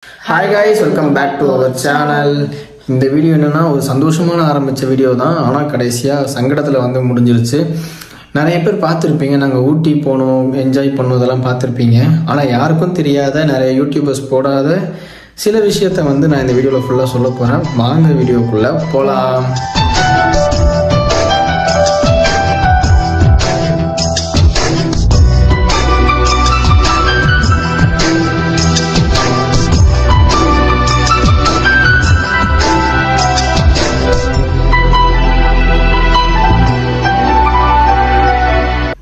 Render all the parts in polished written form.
Hi guys, welcome back to our channel. இந்த video என்னன்னா ஒரு சந்தோஷமான ஆரம்பிச்ச வீடியோ தான். ஆனா கடைசியா சங்கடத்துல வந்து முடிஞ்சிருச்சு. நிறைய பேர் பார்த்துருப்பீங்க, நாங்கள் ஊட்டி போனோம், என்ஜாய் பண்ணோம், இதெல்லாம் பார்த்துருப்பீங்க. ஆனால் யாருக்கும் தெரியாத, நிறைய யூடியூபர்ஸ் போடாத சில விஷயத்த வந்து நான் இந்த வீடியோவில் ஃபுல்லாக சொல்ல போகிறேன். வாங்க வீடியோக்குள்ளே போகலாம்.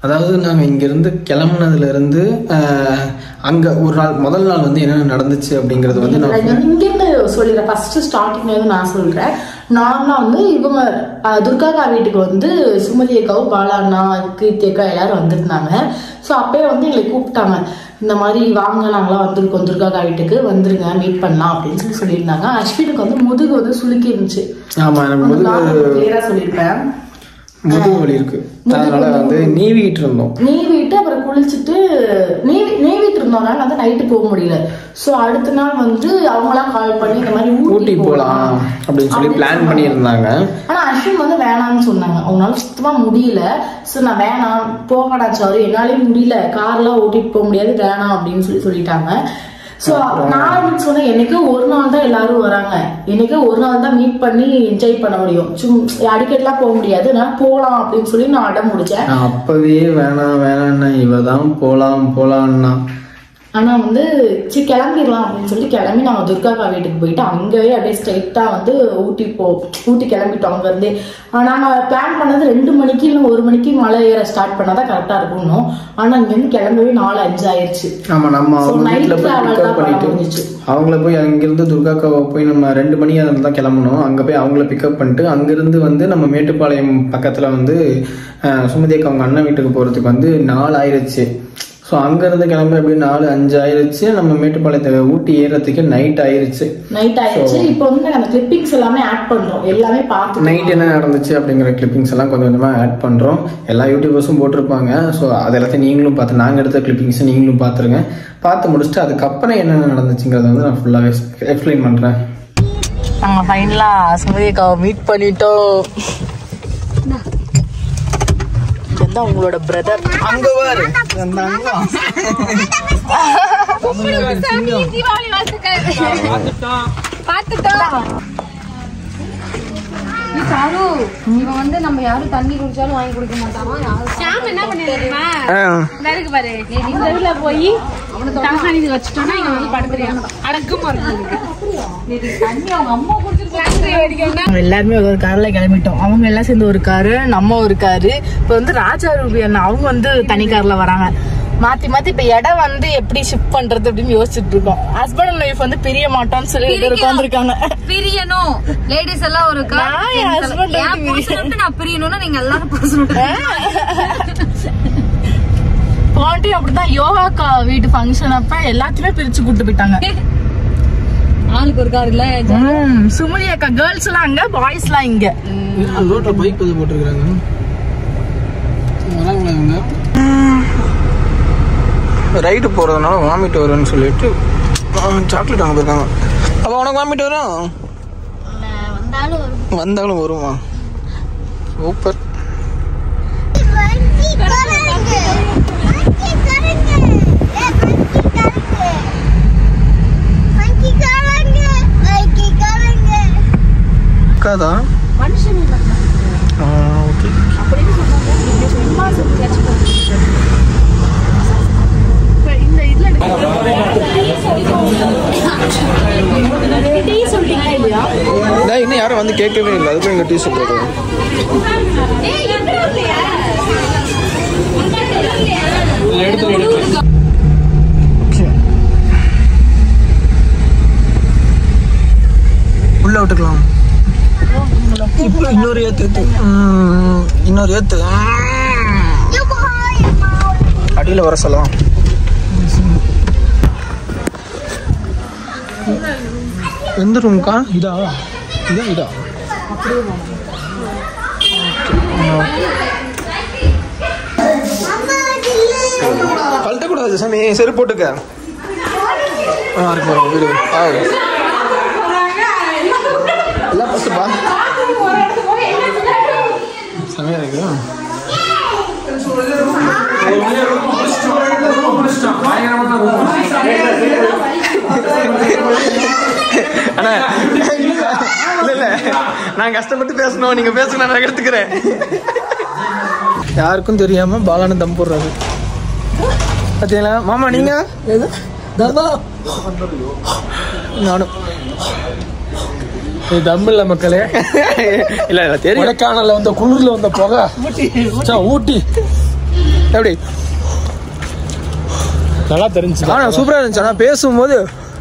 அதாவது நாங்கள் இங்கேருந்து கிளம்புனதுலேருந்து அங்கே ஒரு நாள் முதல் நாள் வந்து என்னென்ன நடந்துச்சு அப்படிங்கிறது வந்து நான் இங்கேருந்து சொல்லிடுறேன். ஃபர்ஸ்ட் ஸ்டார்டிங்ல வந்து நான் சொல்கிறேன். நார்மலாக வந்து இவங்க துர்காக்கா வீட்டுக்கு வந்து சுமதி அக்காவும் பாலா அண்ணா கீர்த்தி அக்கா எல்லாரும் வந்திருந்தாங்க. ஸோ அப்பயே வந்து எங்களை கூப்பிட்டாங்க, இந்த மாதிரி வாங்க நாங்களாம் வந்திருக்கோம் துர்காக்கா வீட்டுக்கு, வந்துருங்க மீட் பண்ணலாம் அப்படின்னு சொல்லியிருந்தாங்க. அஸ்வினுக்கு வந்து முதுகு வந்து சுளுக்கி இருந்துச்சு. ஆமாம், கிளியராக சொல்லியிருப்பேன். முதுகு வலி இருக்கு, அதனால வந்து நீவிட்டு இருந்தோம். நீவிட்டு அப்புறம் குளிச்சுட்டு நீவிட்டு இருந்தோம்னால வந்து நைட்டு போக முடியல. ஸோ அடுத்த நாள் வந்து அவங்களாம் கால் பண்ணி இந்த மாதிரி ஊட்டி போகலாம் அப்படின்னு சொல்லி பிளான் பண்ணியிருந்தாங்க. ஆனா அஸ்வின் வந்து வேணாம்னு சொன்னாங்க, அவங்களால சுத்தமா முடியல. ஸோ நான் வேணாம் போகடா சாரி, என்னாலே முடியல, கார்லாம் ஓட்டிட்டு போக முடியாது, வேணாம் அப்படின்னு சொல்லிட்டாங்க. ஸோ நான் சொன்னேன், என்னைக்கு ஒரு நாள் தான் எல்லாரும் வராங்க, என்னைக்கு ஒரு நாள் தான் மீட் பண்ணி என்ஜாய் பண்ண முடியும், அடிக்கடிலாம் போக முடியாது, நான் போகலாம் அப்படின்னு சொல்லி நான் அடம் முடிச்சேன். அப்பவே வேணாம் இவதான் போலாம்னா, ஆனா வந்து சரி கிளம்பிடலாம் அப்படின்னு சொல்லி கிளம்பி நாங்கள் துர்காக்கா வீட்டுக்கு போயிட்டு அங்கேயே அப்படியே ஸ்ட்ரைட்டா வந்து ஊட்டி கிளம்பிட்டோம். அங்க இருந்து நாங்கள் பிளான் பண்ணது 2 மணிக்கு இல்லை 1 மணிக்கு மலை ஏற ஸ்டார்ட் பண்ணாதான் கரெக்டா இருக்கணும். ஆனா இங்க இருந்து கிளம்பவே 4-5 ஆயிடுச்சு. ஆமா, நம்ம அவங்கள போய் அங்கிருந்து துர்காக்காவை போய் நம்ம 2 மணி தான் கிளம்பணும். அங்க போய் அவங்கள பிக்கப் பண்ணிட்டு அங்கிருந்து வந்து நம்ம மேட்டுப்பாளையம் பக்கத்துல வந்து சுமதி அக்கா அவங்க அண்ணன் வீட்டுக்கு போறதுக்கு வந்து 4 ஆயிடுச்சு. ஸோ அங்கேருந்து கிளம்பி அப்படியே 4-5 ஆயிடுச்சு. நம்ம மேட்டுப்பாளையத்தை ஊட்டி ஏறதுக்கு நைட் ஆயிடுச்சு. இப்போ வந்து அந்த கிளிப்பிங்ஸ் எல்லாமே ஆட் பண்றோம், எல்லாமே பார்த்து நைட் என்ன நடந்துச்சு அப்படிங்கிற கிளிப்பிங்ஸ் எல்லாம் கொஞ்சம் கொஞ்சமாக ஆட் பண்றோம். எல்லா யூடியூபர்ஸும் போட்டிருப்பாங்க. ஸோ அது எல்லாத்தையும் நீங்களும் பார்த்து, நாங்கள் எடுத்த கிளிப்பிங்ஸ் நீங்களும் பார்த்துருங்க. பார்த்து முடிச்சுட்டு அதுக்கப்புறம் என்னென்ன நடந்துச்சுங்கிறத வந்து நான் ஃபுல்லாகவே எக்ஸ்பிளைன் பண்றேன். நாங்கள் ஃபைனலாக சுமதி அக்காவை மீட் பண்ணிட்டோம். உங்களோட பிரதர் அங்க பாரு, இவன் வந்து நம்ம யாரும் தண்ணி குடிச்சாலும் வாங்கி குடிக்க மாட்டான். என்ன பண்ணிருக்கா பாரு, இந்த போய் அவனுக்கு தலகாணி வச்சுட்டோம்னா இங்க வந்து படுத்துறியான் அடக்கமா இருக்கு. எல்லாருமே ஒரு கார்ல கிளம்பிட்டோம். அவங்க எல்லாம் சேர்ந்து ஒரு காரு, நம்ம ஒரு காரு. இப்ப வந்து ராஜா ரூபி அண்ணா அவங்க வந்து தனி கார்ல வராங்க. மாத்தி மாத்தி இப்ப இடம் வந்து எப்படி ஷிஃப்ட் பண்றது அப்படின்னு யோசிச்சுட்டு இருக்கோம். ஹஸ்பண்ட் அண்ட் ஒய்ஃப் வந்து பிரிய மாட்டோம்னு சொல்லி உட்காந்துருக்காங்க. பிரியணும் லேடிஸ் எல்லாம் ஒரு கார், நான் பிரியணும்னா நீங்க எல்லாரும் பாண்டி அப்படிதான். யோகா வீட்டு ஃபங்க்ஷன் அப்ப எல்லாத்தையுமே பிரிச்சு கூட்டு போயிட்டாங்க. ஆளுக்கு ஒரு கார் இல்ல. சுமதி அக்கா கேர்ள்ஸ் எல்லாம் அங்க, பாய்ஸ் எல்லாம் இங்க. ரோட்ல பைக் வந்து போட்டுருக்காங்க. ரைடு போறதுனால வாமிட் வரும்னு சொல்லிட்டு சாக்லேட் வாங்க போயிருக்காங்க. அப்ப உனக்கு வாமிட் வரும்? வந்தாலும் வருமா? சூப்பர். அக்காதா? ஓகே. இன்னும் யாரும் வந்து கேட்கவே இல்லை, அதுக்கும் எங்க டீ சொல்றது. உள்ள விட்டுக்கலாம். இன்னொரு ஏத்து அடியில வர சொல்லலாம். எந்த ரூம்க்கா? இதா கழட்டக்கூடாது சாமி, செருப்பு போட்டுக்க. இருக்கு வீடு. எல்லாம் பஸ்ஸுப்பா செமையாக இருக்கு. அண்ணா இல்லை நான் கஷ்டப்பட்டு பேசணும், நீங்க பேசுங்க நான் எடுத்துக்கிறேன். யாருக்கும் தெரியாம பாலான தம் போடுறாரு பார்த்தீங்களா மாமா? நீங்க நானும் தம் இல்ல மக்களே. இல்ல இல்ல தெரியும். கொடைக்கானல்ல வந்த குளிர்ல வந்த புகை ஊட்டி எப்படி நல்லா தெரிஞ்சு. ஆனா சூப்பரா இருந்துச்சு. ஆனா பேசும்போது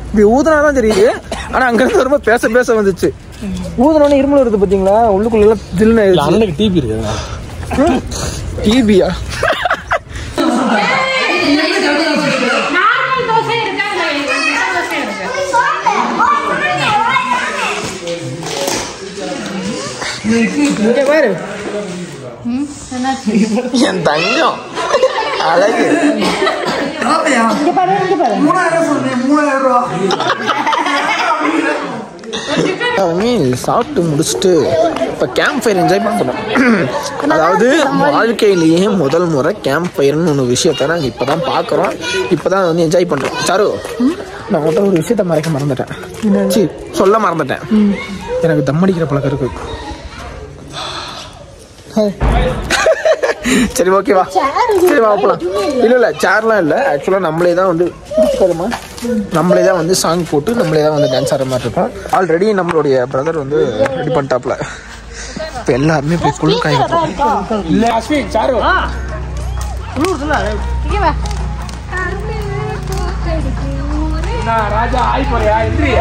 இப்படி ஊதுனாதான் தெரியுது. ஆனா அங்க இருந்து ரொம்ப பேச வந்துச்சு. ஊதுனோன்னு இருமல் வருது பாத்தீங்களா? உள்ளுக்குள்ள எல்லாம் தில்லுன்னு அண்ணனுக்கு டிபி இருக்கு. டிபியா? பாரு என் தங்கம் அழகு. சாப்பிட்டு முடிச்சுட்டு இப்போ கேம்ப் ஃபயர் என்ஜாய் பண்ணுறோம். அதாவது வாழ்க்கையிலேயே முதல் முறை கேம்ப் ஃபயர்னு ஒன்று விஷயத்த நாங்கள் இப்போ தான் பார்க்குறோம். இப்போ தான் வந்து என்ஜாய் பண்ணுறோம். சாரு நான் மட்டும் ஒரு விஷயத்த மறைக்க மறந்துட்டேன். சரி சொல்ல மறந்துட்டேன். எனக்கு தம் அடிக்கிற பழக்கம் இருக்கு. சரி ஓகேவா? சரி வா போகலாம். இல்லை சேர்லாம் இல்லை. ஆக்சுவலாக நம்மளே தான் வந்து நம்மளே தான் வந்து சாங் போட்டு நம்மளே தான் வந்து டான்ஸ் ஆடுற மாதிரி இருக்கும். ஆல்ரெடி நம்மளுடைய பிரதர் வந்து ரெடி பண்ணிட்டாப்ல. இப்போ எல்லாருமே போய் குழு காய்க்கும். இல்லை அஸ்வி சாரு ராஜா ஆய் போறியா இன்றி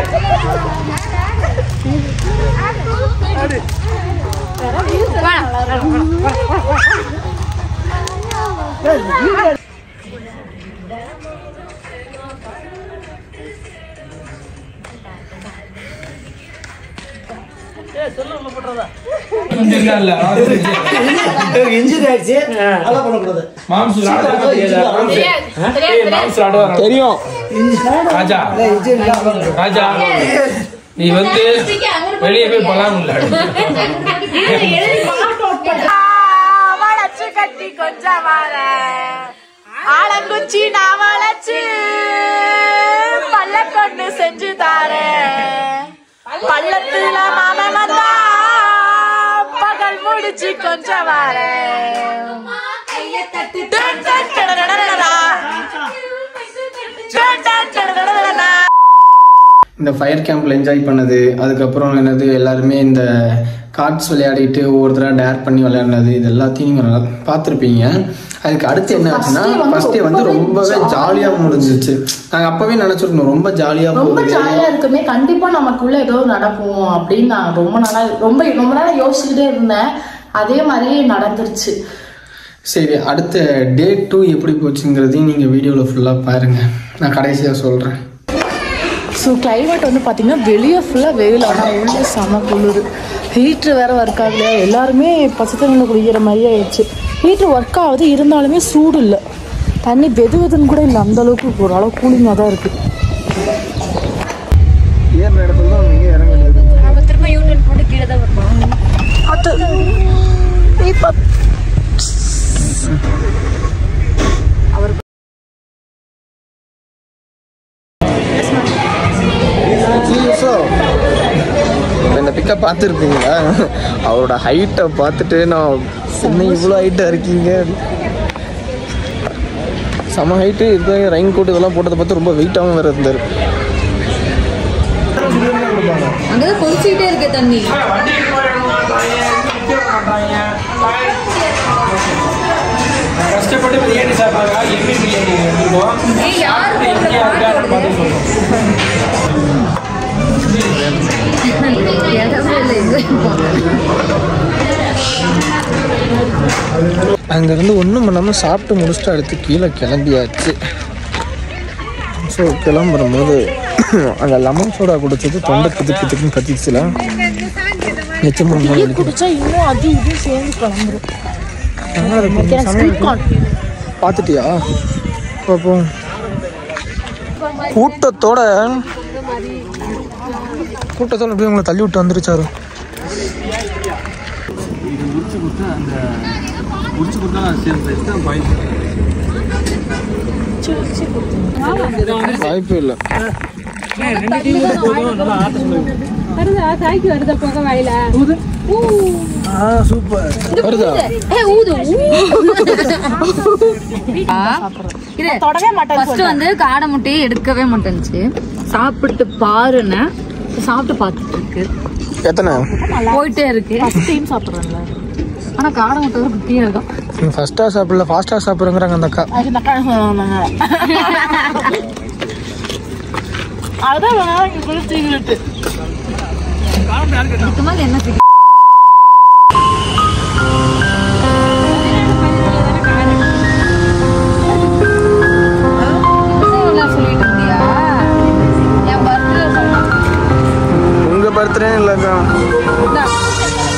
தெரியும் ராஜா ராஜா நீ வந்து வெளியே போய் பலாம் வளச்சு கட்டி கொஞ்சம் வர ஆலங்குச்சி நான் வளச்சு பல்ல கொண்டு செஞ்சு தாரேன். பள்ளத்துல மாமன் வந்தா பகல் முடிச்சு கொஞ்சம் வர இந்த ஃபயர் கேம்பில் என்ஜாய் பண்ணது. அதுக்கப்புறம் என்னது எல்லாருமே இந்த கார்ட்ஸ் விளையாடிட்டு ஒவ்வொருத்தராக டேர் பண்ணி விளையாடினது. இது எல்லாத்தையும் நீங்கள் பார்த்துருப்பீங்க. அதுக்கு அடுத்து என்ன ஆச்சுன்னா ஃபர்ஸ்டே வந்து ரொம்பவே ஜாலியாக முடிஞ்சிச்சு. நாங்கள் அப்போவே நினச்சிருக்கோம் ரொம்ப ஜாலியாக இருக்குமே, கண்டிப்பாக நமக்குள்ள ஏதோ நடக்கும் அப்படின்னு நான் ரொம்ப நாளாக யோசிச்சுக்கிட்டே இருந்தேன். அதே மாதிரியே நடந்துருச்சு. சரி அடுத்த டே 2 எப்படி போச்சுங்கிறதையும் நீங்கள் வீடியோவில் ஃபுல்லாக பாருங்கள். நான் கடைசியாக சொல்கிறேன். ஸோ கிளைமேட் வந்து பார்த்தீங்கன்னா வெளியே ஃபுல்லாக வெயில், ஆனால் உள்ளே செம குளிர். ஹீட்ரு வேறு ஒர்க் ஆகலையா, எல்லாருமே பச்சை தண்ணியில் குடிக்கிற மாதிரியே ஆயிடுச்சு. ஹீட்ரு ஒர்க் ஆகுது, இருந்தாலுமே சூடு இல்லை. தண்ணி வெதுன்னு கூட இல்லை, அந்தளவுக்கு ஓரளவு கூலிங்காக தான் இருக்குது. ஏறின இடத்துல தான் நீங்கள் இறங்க வேண்டியது. திரும்ப யூனியன் போட்டு கீழே தான் வருவாங்க. இந்த பிக்கப் பார்த்துருப்பீங்களா? அவரோட ஹைட்டை பார்த்துட்டு நான் என்ன இவ்வளோ ஹைட்டாக இருக்கீங்க, செம ஹைட்டு. இது ரெயின் கோட் இதெல்லாம் போட்டதை பார்த்து ரொம்ப வெயிட்டாகவும் வேறு இருந்தார். அங்கதான் கொதிச்சுக்கிட்டே இருக்கு தண்ணி. கஷ்டப்பட்டு பிரியாணி சாப்பிட்றா எப்படி பிரியாணி எடுத்துருக்கோம். அங்கேருந்து ஒன்றும் பண்ணாமல் சாப்பிட்டு முடிச்சுட்டு அடுத்து கீழே கிளம்பியாச்சு. ஸோ கிளம்பும்போது அந்த லெமன் சோடா குடிச்சது தொண்டை திக்குன்னு கத்திச்சுல நிச்சயமாக குடிச்சா இன்னும் அது இது சேர்ந்து கிளம்புறோம். பார்த்துட்டியா? பார்ப்போம். கூட்டத்தோட அப்படியே உங்களை தள்ளி விட்டு வந்துருச்சாரு. வாய்ப்பே இல்லை. காடை முட்டையை எடுக்கவே மாட்டேன்ச்சு. சாப்பிட்டு பாருன்னு சாப்பிட்டு பார்த்துட்டு இருக்கு. எத்தனை போயிட்டே இருக்கு. சாப்பிடுறாங்க. ஆனா காடை முட்டை ஒரு குட்டியா இருக்கும். ஃபர்ஸ்டா சாப்பிடல ஃபாஸ்டா சாப்பிடுறாங்க அந்த அக்கா. அதான் என்ன பர்த்டே இல்லைக்கா,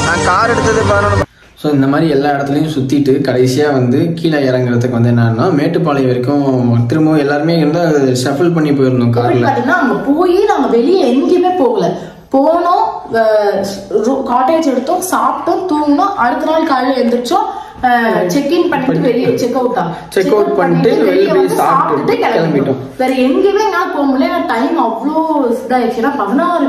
நான் கார் எடுத்தது 11. ஸோ இந்த மாதிரி எல்லா இடத்துலையும் சுற்றிட்டு கடைசியாக வந்து கீழே இறங்குறதுக்கு வந்து என்னன்னா மேட்டுப்பாளையம் வரைக்கும் திரும்பவும் எல்லாருமே வந்து ஷஃபிள் பண்ணி போயிருந்தோம் காரில். பார்த்தீங்கன்னா அங்கே போய் நாங்கள் வெளியே எங்கேயுமே போகல. போனோம், காட்டேஜ் எடுத்தோம், சாப்பிட்டோம், தூங்கினோம். அடுத்த நாள் காலையில் எழுந்திரிச்சோம், செக்இன் பண்ணிட்டு வெளியே செக் அவுட் பண்ணிட்டு வெளியே வந்து சாப்பிட்டுட்டு கிளம்பிட்டோம். வேற எங்கேயுமே என்னால் போக முடியல. டைம் அவ்வளோ இதாயிடுச்சுன்னா 16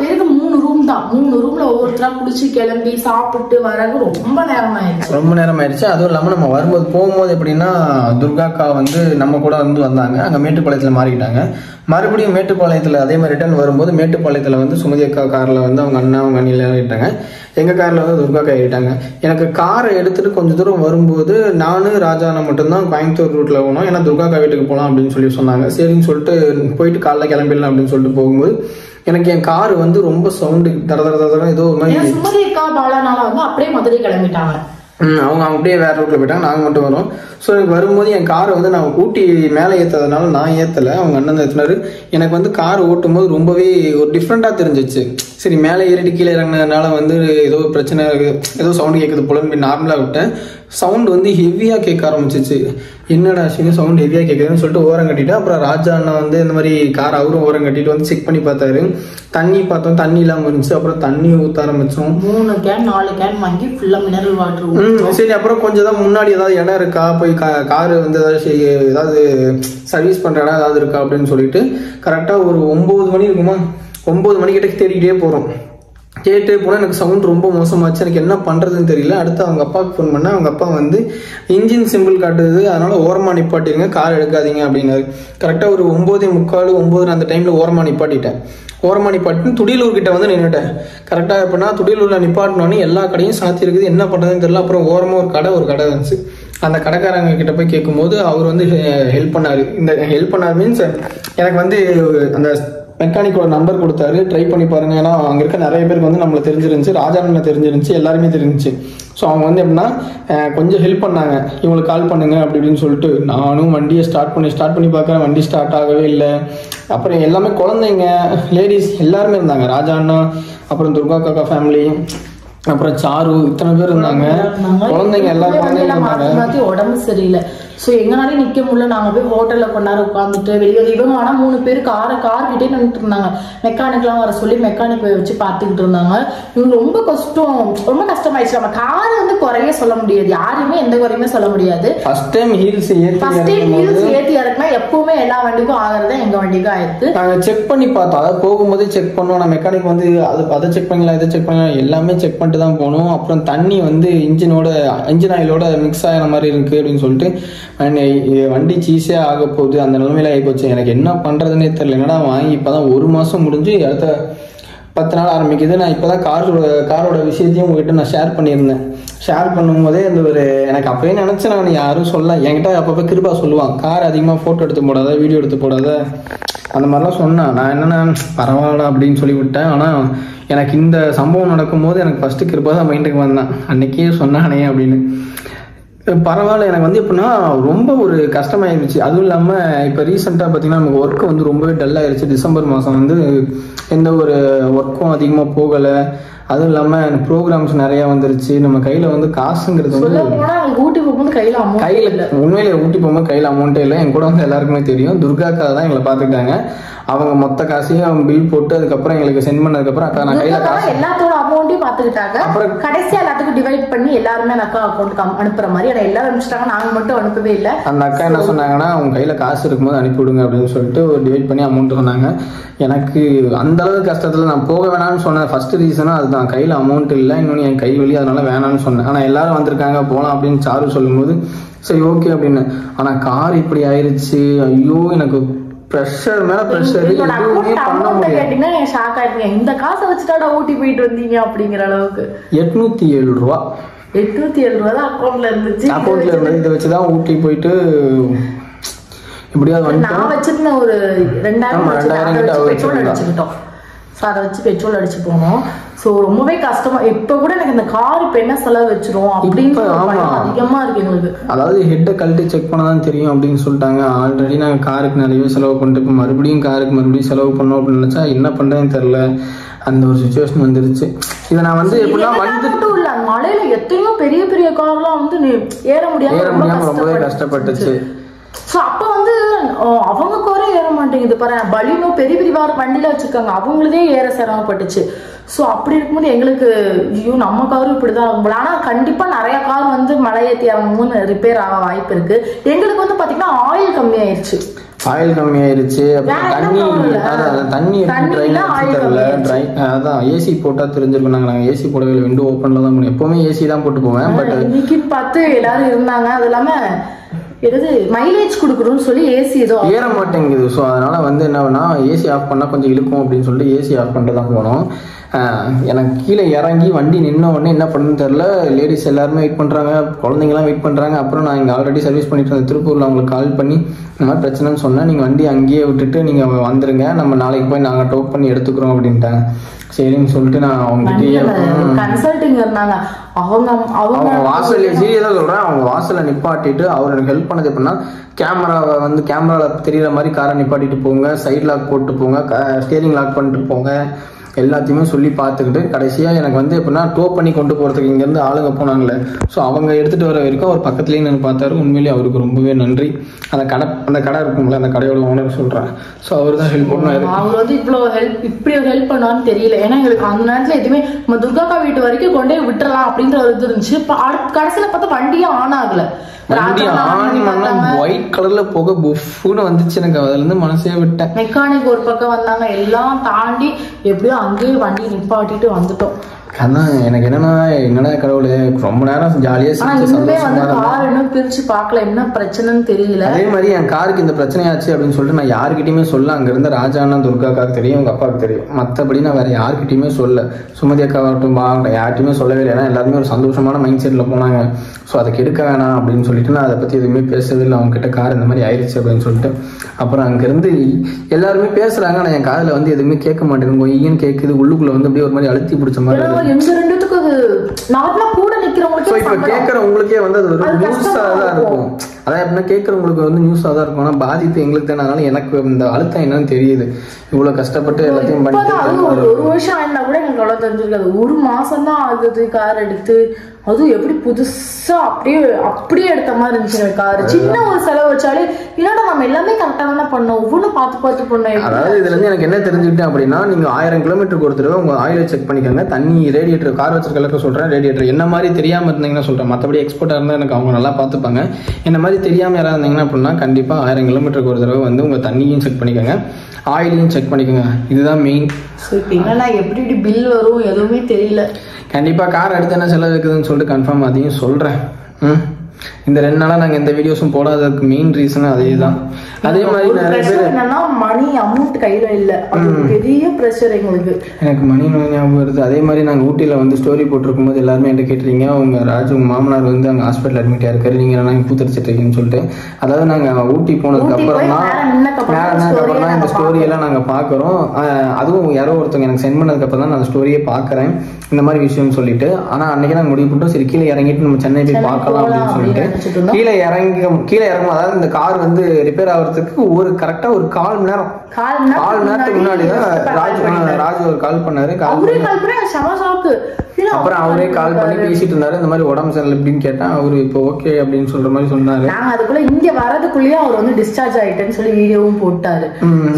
பேருக்கு 3 ரூம் தான். 3 ரூம்ல ஒவ்வொருத்தரா குடிச்சு கிளம்பி சாப்பிட்டு வரது ரொம்ப நேரம் ஆயிடுச்சு. அதுவும் இல்லாமல் நம்ம வரும்போது போகும்போது எப்படின்னா துர்காக்கா வந்து நம்ம கூட வந்து வந்தாங்க. அங்கே மேட்டுப்பாளையத்தில் மாறிக்கிட்டாங்க. மறுபடியும் மேட்டுப்பாளையத்தில் அதே மாதிரி ரிட்டர்ன் வரும்போது மேட்டுப்பாளையத்தில் வந்து சுமதி அக்கா காரில் வந்து அவங்க அண்ணா அவங்க அண்ணிலாம் ஏறிட்டாங்க. எங்கள் காரில் வந்து துர்காக்கா ஏறிட்டாங்க. எனக்கு காரை எடுத்துகிட்டு கொஞ்சம் தூரம் வரும்போது நானும் ராஜானா மட்டும்தான் கோயம்புத்தூர் ரூட்டில் போனோம். ஏன்னா துர்காக்கா வீட்டுக்கு போகலாம் அப்படின்னு சொல்லி சொன்னாங்க. சரின்னு சொல்லிட்டு போயிட்டு காலைல கிளம்பிடலாம் அப்படின்னு சொல்லிட்டு போகும்போது எனக்கு என் கார் வந்து ரொம்ப சவுண்டு தர ஏதோ சுமதி அக்கா பாலானால வந்து அப்படியே மதுரை கிளம்பிட்டாங்க. அவங்க அப்படியே வேற ரூட்ல போயிட்டாங்க. நாங்கள் மட்டும் வரோம். ஸோ எனக்கு வரும்போது என் காரை வந்து நான் ஊட்டி மேலே ஏற்றதுனால நான் ஏற்றலை, அவங்க அண்ணன் ஏற்றினாரு. எனக்கு வந்து கார் ஓட்டும் போது ரொம்பவே ஒரு டிஃப்ரெண்ட்டாக தெரிஞ்சிச்சு. சரி மேலே ஏறிட்டு கீழே இறங்கினதுனால வந்து ஏதோ பிரச்சனை இருக்குது, ஏதோ சவுண்டு கேட்குது போல நார்மலாக விட்டேன். சவுண்டு வந்து ஹெவியாக கேட்க ஆரம்பிச்சிச்சு. என்னடா சவுண்ட் ஹெவியாக கேட்குதுன்னு சொல்லிட்டு ஓரம் கட்டிட்டு அப்புறம் ராஜா அண்ணா வந்து இந்த மாதிரி கார் அவரும் ஓரம் கட்டிட்டு வந்து செக் பண்ணி பார்த்தாரு. தண்ணி பார்த்தோம், தண்ணி இல்லாமல் இருந்துச்சு. அப்புறம் தண்ணி ஊற்ற ஆரம்பிச்சோம். 3 கேன் 4 கேன் வாங்கி ஃபுல்லாக மினரல் வாட்டர். சரி அப்புறம் கொஞ்சம் தான் முன்னாடி ஏதாவது இடம் இருக்கா, போய் காரு வந்து ஏதாவது சர்வீஸ் பண்ணுற இடம் ஏதாவது இருக்கா அப்படின்னு சொல்லிட்டு கரெக்டாக ஒரு 9 மணி இருக்குமா, 9 மணிக்கிட்ட தேடிக்கிட்டே போகிறோம். கேட்டு போனால் எனக்கு சவுண்ட் ரொம்ப மோசமாச்சு. எனக்கு என்ன பண்ணுறதுன்னு தெரியல. அடுத்து அவங்க அப்பாவுக்கு ஃபோன் பண்ணேன். அவங்க அப்பா வந்து இன்ஜின் சிம்பிள் காட்டுது, அதனால ஓரமாக நிப்பாட்டிடுங்க, கார் எடுக்காதீங்க அப்படின்னாரு. கரெக்டாக ஒரு 9:45 9 அந்த டைமில் ஓரமாக நிப்பாட்டிட்டேன். ஓரமாக நிப்பாட்டின்னு துடியலூர் கிட்ட வந்து நின்றுட்டேன். கரெக்டாக எப்படின்னா துடியலூரில் நிப்பாட்டினோன்னே எல்லா கடையும் சாத்தி இருக்குது, என்ன பண்ணுறதுன்னு தெரியல. அப்புறம் ஓரமாக ஒரு கடை இருந்துச்சு. அந்த கடைக்காரங்க கிட்ட போய் கேட்கும்போது அவர் வந்து ஹெல்ப் பண்ணார். இந்த ஹெல்ப் பண்ணார் மீன்ஸ் எனக்கு வந்து அந்த மெக்கானிக்கோட நம்பர் கொடுத்தாரு, ட்ரை பண்ணி பாருங்க. ஏன்னா அங்கே இருக்க நிறைய பேருக்கு வந்து நம்மளை தெரிஞ்சிருந்துச்சு, ராஜாண்ணனை தெரிஞ்சிருந்துச்சு, எல்லாருமே தெரிஞ்சிச்சு. ஸோ அவங்க வந்து எப்படின்னா கொஞ்சம் ஹெல்ப் பண்ணாங்க, இவங்களுக்கு கால் பண்ணுங்க அப்படி இப்படின்னு சொல்லிட்டு. நானும் வண்டியை ஸ்டார்ட் பண்ணி பார்க்குறேன், வண்டி ஸ்டார்ட் ஆகவே இல்லை. அப்புறம் எல்லாமே குழந்தைங்க, லேடிஸ் எல்லாருமே இருந்தாங்க. ராஜா அண்ணா, அப்புறம் துர்கா காக்கா ஃபேமிலி, அப்புறம் சாரு, இத்தனை பேர் இருந்தாங்க. குழந்தைங்க எல்லா குழந்தைங்க உடம்பு சரியில்லை. ஸோ எங்கனாலே நிற்க முடியல. நாங்கள் போய் ஹோட்டலில் கொண்டாட உட்காந்துட்டு வெளியே வந்து இவங்க ஆனால் 3 பேர் கார்கிட்டே நின்றுட்டு இருந்தாங்க. மெக்கானிக்லாம் வர சொல்லி மெக்கானிக் வச்சு பார்த்துக்கிட்டு இருந்தாங்க. இவங்க ரொம்ப கஷ்டமாயிடுச்சு. நம்ம காரை வந்து குறைய சொல்ல முடியாது, யாருமே எந்த குறையுமே சொல்ல முடியாது. ஃபர்ஸ்ட் டைம் ஹீல்ஸ் ஏற்றி இறக்குனா எப்பவுமே எல்லா வண்டிக்கும் ஆகிறது எங்க வண்டிக்கும் ஆயிடுச்சு. நாங்கள் செக் பண்ணி பார்த்தோம், அதாவது போகும்போதே செக் பண்ணோம். நான் மெக்கானிக் வந்து அதை செக் பண்ணலாம், இதை செக் பண்ணலாம், எல்லாமே செக் பண்ணிட்டு தான் போனோம். அப்புறம் தண்ணி வந்து இன்ஜின் ஆயிலோட மிக்ஸ் ஆகிற மாதிரி இருக்கு அப்படின்னு சொல்லிட்டு வண்டி சீஸே ஆக போகுது, அந்த நிலைமையில ஆகி போச்சு. எனக்கு என்ன பண்றதுன்னே தெரியல. என்னடா வாங்கி இப்பதான் 1 மாசம் முடிஞ்சு அடுத்த 10 நாள் ஆரம்பிக்குது. நான் இப்பதான் காரோட விஷயத்தையும் உங்ககிட்ட நான் ஷேர் பண்ணியிருந்தேன். ஷேர் பண்ணும்போதே இந்த ஒரு எனக்கு அப்பயே நினைச்சேன், நான் யாரும் சொல்ல, என்கிட்ட அப்பப்போ கிருபா சொல்லுவான், கார் அதிகமாக ஃபோட்டோ எடுத்து போடாத, வீடியோ எடுத்து போடாத, அந்த மாதிரிலாம் சொன்னேன். நான் என்னென்ன பரவாயில்ல அப்படின்னு சொல்லி விட்டேன். ஆனால் எனக்கு இந்த சம்பவம் நடக்கும்போது எனக்கு ஃபர்ஸ்ட் கிருபா தான் மைண்டுக்கு வந்தேன். அன்னைக்கே சொன்னானே அப்படின்னு. பரவாயில்ல, எனக்கு வந்து எப்படின்னா ரொம்ப ஒரு கஷ்டமாயிருச்சு. அதுவும் இல்லாமல் இப்போ ரீசெண்டாக பார்த்தீங்கன்னா நமக்கு ஒர்க்கு வந்து ரொம்பவே டல்லாகிருச்சு. டிசம்பர் மாதம் வந்து எந்த ஒரு ஒர்க்கும் அதிகமாக போகலை. அதுவும் இல்லாமல் ப்ரோக்ராம்ஸ் நிறையா வந்துருச்சு. நம்ம கையில் வந்து காசுங்கிறது வந்து ஊட்டி போகும்போது கையில் உண்மையிலே ஊட்டி போகும்போது கையில் அமௌண்ட்டே இல்லை. என் கூட வந்து எல்லாருக்குமே தெரியும். துர்காக்கா தான் எங்களை பார்த்துக்கிட்டாங்க. அவங்க மொத்த காசையும் பில் போட்டு அதுக்கப்புறம் எங்களுக்கு சென்ட் பண்ணதுக்கப்புறம் அக்கா நான் கையில் காசு எல்லாத்தோட அமௌண்ட்டையும் பார்த்துக்கிட்டாங்க. அப்புறம் கடைசியாக எல்லாத்துக்கும் டிவைட் பண்ணி எல்லாருமே அக்கா அக்கௌண்ட்டுக்கு அனுப்புற மாதிரி. ஆனால் எல்லாரும் அனுப்பிச்சிட்டாங்க, நாங்கள் மட்டும் அனுப்பவே இல்லை. அந்த அக்கா என்ன சொன்னாங்கன்னா அவங்க கையில் காசு இருக்கும்போது அனுப்பிவிடுங்க அப்படின்னு சொல்லிட்டு டிவைட் பண்ணி அமௌண்ட் சொன்னாங்க. எனக்கு அந்த அளவுக்கு கஷ்டத்தில் நான் போக வேணாம்னு சொன்னேன். ஃபர்ஸ்ட் ரீசனும் அதுதான், கையில் அமௌண்ட் இல்லை, இன்னொன்று என் கை வலி, அதனால வேணாம்னு சொன்னேன். ஆனால் எல்லாரும் வந்திருக்காங்க போகலாம் அப்படின்னு சாரு சொல்லும்போது சரி ஓகே அப்படின்னு. ஆனால் கார் இப்படி ஆயிடுச்சு. ஐயோ எனக்கு ப்ரெஷர் மேல ப்ரெஷர். கேட்டீங்கன்னா ஷாக் ஆயிருக்கீங்க. இந்த காசை வச்சுட்டாடா ஊட்டி போயிட்டு வந்தீங்க அப்படிங்கிற அளவுக்கு. 807 ரூபா. 807 ரூபா தான் அக்கௌண்ட்ல இருந்துச்சு. அக்கௌண்ட்ல இருந்தது. இதை வச்சுதான் ஊட்டி போயிட்டு இப்படியாவது வந்து நான் வச்சிருந்த ஒரு 2000 கிட்ட பெட்ரோல் அடிச்சுக்கிட்டோம். ஸோ அதை வச்சு பெட்ரோல் அடிச்சு போனோம். ஸோ ரொம்பவே கஷ்டமா. இப்போ கூட எனக்கு இந்த கார் இப்போ என்ன செலவு வச்சிரும் அப்படின்னு அதிகமா இருக்கு எங்களுக்கு. அதாவது ஹெட்டை கழட்டி செக் பண்ணதான் தெரியும் அப்படின்னு சொல்லிட்டாங்க. ஆல்ரெடி நாங்கள் காருக்கு நிறைய செலவு பண்ணிட்டு இப்போ மறுபடியும் காருக்கு மறுபடியும் செலவு பண்ணோம் அப்படின்னு நினைச்சா என்ன பண்றேன்னு தெரியல. அந்த ஒரு சுச்சுவேஷன் வந்துருச்சு. இதை நான் வந்து எப்படின்னா வந்துட்டு இல்ல மலையில எத்தனையோ பெரிய பெரிய கார்லாம் வந்து ஏற முடியாம ரொம்பவே கஷ்டப்பட்டுச்சு. ஸோ அப்போ வந்து அவங்க காரே ஏற மாட்டேங்குது பாரு. பலினோ பெரிய பெரிய வண்டியில வச்சிருக்காங்க, அவங்களதே ஏற சிரமப்பட்டுச்சு. ஸோ அப்படி இருக்கும்போது எங்களுக்கு ஐயோ நம்ம காரும் இப்படிதான் ஆகும். ஆனால் கண்டிப்பா நிறைய கார் வந்து மலை ஏற்றி இறங்கும்போது ரிப்பேர் ஆக வாய்ப்பு இருக்கு. எங்களுக்கு வந்து பாத்தீங்கன்னா ஆயில் கம்மியாயிருச்சு. அதான் ஏசி போட்டா தெரிஞ்சிருக்கும். நாங்கள் ஏசி போடவே இல்லை, விண்டோ ஓப்பன்ல தான் பண்ணுவோம். எப்பவுமே ஏசி தான் போட்டு போவேன். பட் இன்னைக்கு பார்த்து எல்லாரும் இருந்தாங்க. அது இல்லாம எது மைலேஜ் கொடுக்கணும்னு சொல்லி ஏசி ஏதோ ஏற மாட்டேங்குது. ஸோ அதனால வந்து என்ன ஏசி ஆஃப் பண்ணா கொஞ்சம் இழுக்கும் அப்படின்னு சொல்லிட்டு ஏசி ஆஃப் பண்ணிட்டு தான் போனோம். எனக்கு கீழே இறங்கி வண்டி நின்ன உடனே என்ன பண்ணுன்னு தெரியல. லேடிஸ் எல்லாருமே வெயிட் பண்ணுறாங்க, குழந்தைங்களாம் வெயிட் பண்ணுறாங்க. அப்புறம் நான் இங்கே ஆல்ரெடி சர்வீஸ் பண்ணிட்டு இருந்தேன் திருப்பூரில். அவங்களுக்கு கால் பண்ணி இந்த மாதிரி பிரச்சனைன்னு சொன்னேன். நீங்கள் வண்டி அங்கேயே விட்டுட்டு நீங்கள் வந்துருங்க, நம்ம நாளைக்கு போய் நாங்கள் டோப் பண்ணி எடுத்துக்கிறோம் அப்படின்ட்டாங்க. சரின்னு சொல்லிட்டு நான் அவங்ககிட்டயே கன்சல்டிங் இருந்தாங்க. அவங்க வாசல்ல சீரியஸா சொல்றேன், அவங்க வாசல்ல நிப்பாட்டிட்டு அவர் எனக்கு ஹெல்ப் பண்ணது எப்படின்னா, கேமராவை வந்து கேமரால தெரியற மாதிரி காரை நிப்பாட்டிட்டு போங்க, சைட் லாக் போட்டு போங்க, ஸ்டீரிங் லாக் பண்ணிட்டு போங்க, எல்லாத்தையுமே சொல்லி பார்த்துக்கிட்டு கடைசியாக எனக்கு வந்து எப்படின்னா டோ பண்ணி கொண்டு போகிறதுக்கு இங்கேருந்து ஆளுங்க போனாங்களே. ஸோ அவங்க எடுத்துகிட்டு வர வரைக்கும் அவர் பக்கத்துலேயே நான் பார்த்தாரு. உண்மையிலேயே அவருக்கு ரொம்பவே நன்றி. அந்த கடை இருக்கும்ல, அந்த கடையோட ஓனர் சொல்கிறேன். ஸோ அவர் தான் ஹெல்ப் பண்ணாரு. அவங்க வந்து இப்படி ஒரு ஹெல்ப் பண்ணுவான்னு தெரியல. ஏன்னா எங்களுக்கு அந்த நேரத்தில் எதுவுமே நம்ம துர்காக்கா வீட்டு வரைக்கும் கொண்டே விட்டுறலாம் அப்படின்ற ஒரு இது இருந்துச்சு. கடைசியில் பார்த்தா வண்டியே ஆன் ஆகலை. ஒயிட் கலர்ல போக புஃப்னு வந்துச்சு. எனக்கு அதுல இருந்து மனசே விட்டேன். மெக்கானிக் ஒரு பக்கம் வந்தாங்க, எல்லாம் தாண்டி எப்படியோ அங்கேயே வண்டி நிப்பாட்டிட்டு வந்துட்டோம். அதான் எனக்கு என்னடா கடவுளே, ரொம்ப நேரம் ஜாலியா பிரிச்சு பார்க்கல, என்ன பிரச்சனைன்னு தெரியல. அதே மாதிரி என் காருக்கு இந்த பிரச்சனையாச்சு அப்படின்னு சொல்லிட்டு நான் யாருக்கிட்டையுமே சொல்ல. அங்க இருந்த ராஜாண்ணா துர்காக்காவுக்கு தெரியும், உங்க அப்பாவுக்கு தெரியும். மற்றபடி நான் வேற யாருக்கிட்டையுமே சொல்ல. சுமதி அக்காவாகட்டும் யார்கிட்டையுமே சொல்லவே இல்லை. ஏன்னா எல்லாருமே ஒரு சந்தோஷமான மைண்ட் செட்ல போனாங்க. ஸோ அதை கெடுக்க வேணாம் அப்படின்னு சொல்லிட்டு நான் அதை பத்தி எதுவுமே பேசவே இல்லை. அவங்க கிட்ட கார் இந்த மாதிரி ஆயிடுச்சு அப்படின்னு சொல்லிட்டு அப்புறம் அங்கிருந்து எல்லாருமே பேசுறாங்க. ஆனால் என் காதுல வந்து எதுவுமே கேட்க மாட்டேங்குது. ஈன்னு கேட்குது. உள்ளுக்குள்ள வந்து அப்படியே ஒரு மாதிரி அழுத்தி பிடிச்ச மாதிரி. கேட்கறவங்களுக்கே வந்து அது ஒரு நியூஸா தான் இருக்கும். அதான் எப்படின்னா கேட்கறவங்களுக்கு வந்து நியூஸா தான் இருக்கும். ஆனா பாதிப்பு எங்களுக்கு தானே. அதனால எனக்கு இந்த அழுத்தம் என்னன்னு தெரியுது. இவ்வளவு கஷ்டப்பட்டு எல்லாத்தையும் பண்ணிட்டு ஒரு வருஷம் ஆயிருந்தா கூட எனக்கு அவ்வளவு தெரிஞ்சிருக்காது. ஒரு மாசம் தான் ஆகுது கார் எடுத்து. அதுவும் எப்படி புதுசா அப்படியே எடுத்த மாதிரி இருந்துச்சு கார். சின்ன ஒரு செலவு வச்சாலே என்னடா நம்ம எல்லாமே கரெக்டா தானே பண்ணோம், ஒவ்வொன்றும் பார்த்து பண்ணோம். அதாவது இதுல இருந்து எனக்கு என்ன தெரிஞ்சுக்கிட்டேன் அப்படின்னா, நீங்க 1000 கிலோமீட்டருக்கு ஒரு தடவை உங்க ஆயிலை செக் பண்ணிக்கோங்க. தண்ணி ரேடியேட்டர் கார் வச்சிருக்க சொல்றேன். ரேடியேட்டர் என்ன மாதிரி தெரியாம இருந்தீங்கன்னா சொல்றேன். மற்றபடி எக்ஸ்போர்ட்டா இருந்தா எனக்கு அவங்க நல்லா பார்த்துப்பாங்க. என்ன மாதிரி தெரியாம யாராவது இருந்தீங்கன்னா அப்படின்னா கண்டிப்பா 1000 கிலோமீட்டருக்கு ஒரு தடவை வந்து உங்க தண்ணியும் செக் பண்ணிக்கோங்க, ஆயிலையும் செக் பண்ணிக்கோங்க. இதுதான் மெயின். என்னன்னா எப்படி பில் வரும் எதுவுமே தெரியல. கண்டிப்பா கார் அடுத்து என்ன செலவு இருக்குதுன்னு சொல்லிட்டு கன்ஃபார்ம் அதையும் சொல்றேன். இந்த 2 நாளா நாங்க எந்த வீடியோஸும் போடாததுக்கு மெயின் ரீசன் அதேதான். அதே மாதிரி நிறைய பேர் என்னன்னா மணி அமௌண்ட் கையில இல்ல, அது பெரிய பிரஷர் எங்களுக்கு. எனக்கு மணி ஞாபகம் வருது. அதே மாதிரி நாங்க ஊட்டியில வந்து ஸ்டோரி போட்டிருக்கும் போது எல்லாருமே என்கிட்ட கேட்டுறீங்க, உங்க ராஜு மாமனார் வந்து அங்க ஹாஸ்பிட்டல் அட்மிட் ஆயிருக்காரு, நீங்க என்ன பூத்தரிச்சிட்டு இருக்கீங்கன்னு சொல்லிட்டு. அதாவது நாங்க ஊட்டி போனதுக்கு அப்புறம் தான் இந்த ஸ்டோரி எல்லாம் நாங்க பாக்குறோம். அதுவும் யாரோ ஒருத்தவங்க எனக்கு சென்ட் பண்ணதுக்கு அப்புறம் தான் நான் ஸ்டோரியே பாக்குறேன் இந்த மாதிரி விஷயம் சொல்லிட்டு. ஆனா அன்னைக்கு நாங்க முடிவு பண்ணிட்டோம், சரி கீழே இறங்கிட்டு நம்ம சென்னை போய் பார்க்கலாம் அப்படின்னு சொல்லிட்டு கீழே இறங்கும். அதாவது இந்த கார் வந்து ரிப்பேர் ஆகிறது வர்றதுக்கு கரெக்டா ஒரு கால் மணி நேரத்துக்கு முன்னாடி தான் ராஜு ஒரு கால் பண்ணாரு. அப்புறம் அவரே கால் பண்ணி பேசிட்டு இருந்தாரு. இந்த மாதிரி உடம்பு சரியில்லை அப்படின்னு கேட்டா அவரு இப்போ ஓகே அப்படின்னு சொல்ற மாதிரி சொன்னாரு. நாங்க அதுக்குள்ள இங்க வரதுக்குள்ளேயே அவர் வந்து டிஸ்சார்ஜ் ஆயிட்டேன்னு சொல்லி வீடியோவும் போட்டாரு.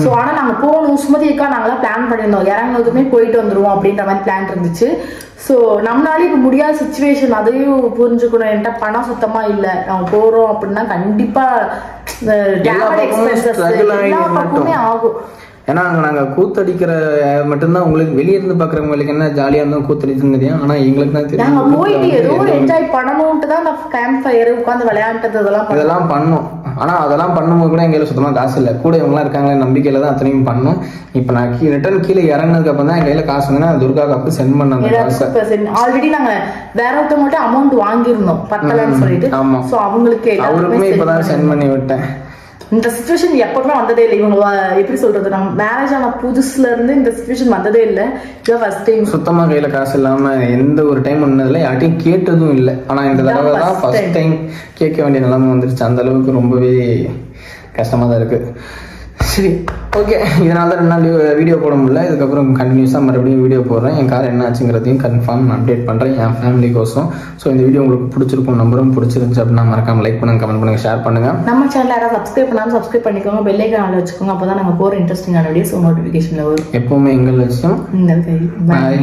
சோ ஆனா நாங்க போகணும் சுமதிக்கா நாங்களாம் பிளான் பண்ணிருந்தோம், இறங்கினதுமே போயிட்டு வந்துருவோம் அப்படின்ற மாதிரி பிளான் இருந்துச்சு. சோ நம்மளால இப்ப முடியாத சிச்சுவேஷன், அதையும் புரிஞ்சுக்கணும். என்கிட்ட பணம் சுத்தமா இல்ல, நாங்க போறோம் அப்படின்னா கண்டிப்பா ஆகும். ஏன்னா நாங்க கூத்தடிக்கிற மட்டும்தான் உங்களுக்கு வெளியே இருந்து பாக்குறவங்களுக்கு என்ன ஜாலியா இருந்தோம் கூத்தடிச்சுன்னு தெரியும். ஆனா எங்களுக்கு தான் தெரியும் நாங்க போயிட்டு ஏதோ என்ஜாய் பண்ணணும்ட்டு தான் அந்த கேம்ப் ஃபயர் உட்காந்து விளையாண்டது இதெல்லாம் பண்ணோம். ஆனா அதெல்லாம் பண்ணும்போது கூட எங்க கையில சுத்தமா காசு இல்லை. கூட இவங்க எல்லாம் இருக்காங்களே நம்பிக்கையில தான் அத்தனையும் பண்ணோம். இப்ப நான் ரிட்டர்ன் கீழே இறங்கினதுக்கு அப்புறம் தான் என் கையில காசு வந்து நான் துர்காவுக்கு சென்ட் பண்ணேன். ஆல்ரெடி நாங்க வேற ஒருத்தவங்கள்ட்ட அமௌண்ட் வாங்கியிருந்தோம் பத்தலன்னு சொல்லிட்டு. ஆமா, அவங்களுக்கு அவருக்குமே இப்பதான் சென்ட் பண்ணி விட்டேன். இந்த சிச்சுவேஷன் எப்பவுமே வந்ததே இல்லை. இவங்க எப்படி சொல்றது, நாங்க மேரேஜ் ஆன புதுசுல இருந்து இந்த சிச்சுவேஷன் வந்ததே இல்லை. இதான் ஃபர்ஸ்ட் டைம். சுத்தமா கையில காசு இல்லாம எந்த ஒரு டைம் ஒன்னதுல யார்ட்டையும் கேட்டதும் இல்லை. ஆனா இந்த தடவை தான் ஃபர்ஸ்ட் டைம் கேட்க வேண்டிய நிலைமை வந்துருச்சு. அந்த அளவுக்கு ரொம்பவே கஷ்டமா தான் இருக்கு. சரி, ஓகே. இதனால தான் 2 நாள் வீடியோ போட முடியல. இதுக்கப்புறம் கண்டினியூஸாக மறுபடியும் வீடியோ போடுறேன். என் கார் என்ன ஆச்சுங்கிறதையும் கன்ஃபார்ம் அப்டேட் பண்ணுறேன் என் ஃபேமிலிக்கோசம். ஸோ இந்த வீடியோ உங்களுக்கு பிடிச்சிருக்கும் நம்பரும். பிடிச்சிருந்துச்சு அப்படின்னா மறக்காம லைக் பண்ணுங்க, கமெண்ட் பண்ணுங்க, ஷேர் பண்ணுங்க. நம்ம சேனல் யாராவது சப்ஸ்கிரைப் பண்ணாலும் சப்ஸ்கிரைப் பண்ணிக்கோங்க, பெல் ஐகான் வச்சுக்கோங்க. அப்போ தான் நாங்கள் போகிற இன்ட்ரெஸ்டிங்கான வீடியோஸ் நோட்டிஃபிகேஷனில் வரும். எப்பவுமே எங்கள் லட்சியம். பாய்.